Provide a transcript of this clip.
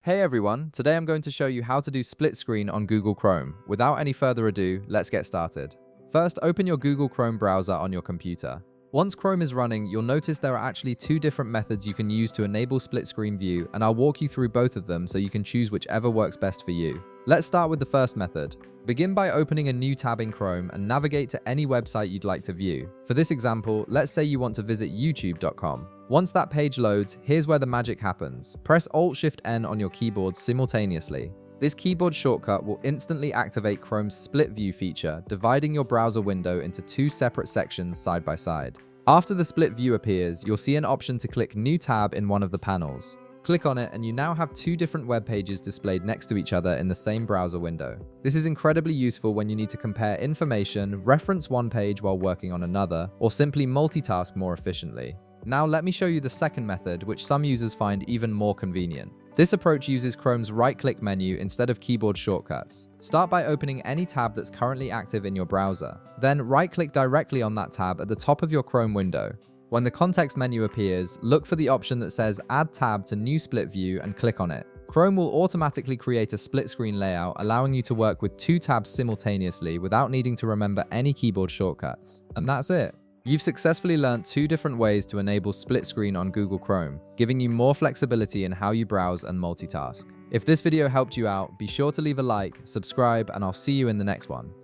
Hey everyone, today I'm going to show you how to do split screen on Google Chrome. Without any further ado, let's get started. First, open your Google Chrome browser on your computer. Once Chrome is running, you'll notice there are actually two different methods you can use to enable split screen view, and I'll walk you through both of them so you can choose whichever works best for you. Let's start with the first method. Begin by opening a new tab in Chrome and navigate to any website you'd like to view. For this example, let's say you want to visit youtube.com. Once that page loads, here's where the magic happens. Press Alt-Shift-N on your keyboard simultaneously. This keyboard shortcut will instantly activate Chrome's split view feature, dividing your browser window into two separate sections side by side. After the split view appears, you'll see an option to click New Tab in one of the panels. Click on it and you now have two different web pages displayed next to each other in the same browser window. This is incredibly useful when you need to compare information, reference one page while working on another, or simply multitask more efficiently. Now let me show you the second method, which some users find even more convenient. This approach uses Chrome's right-click menu instead of keyboard shortcuts. Start by opening any tab that's currently active in your browser. Then right-click directly on that tab at the top of your Chrome window. When the context menu appears, look for the option that says Add Tab to New Split View and click on it. Chrome will automatically create a split screen layout, allowing you to work with two tabs simultaneously without needing to remember any keyboard shortcuts. And that's it. You've successfully learned two different ways to enable split screen on Google Chrome, giving you more flexibility in how you browse and multitask. If this video helped you out, be sure to leave a like, subscribe, and I'll see you in the next one.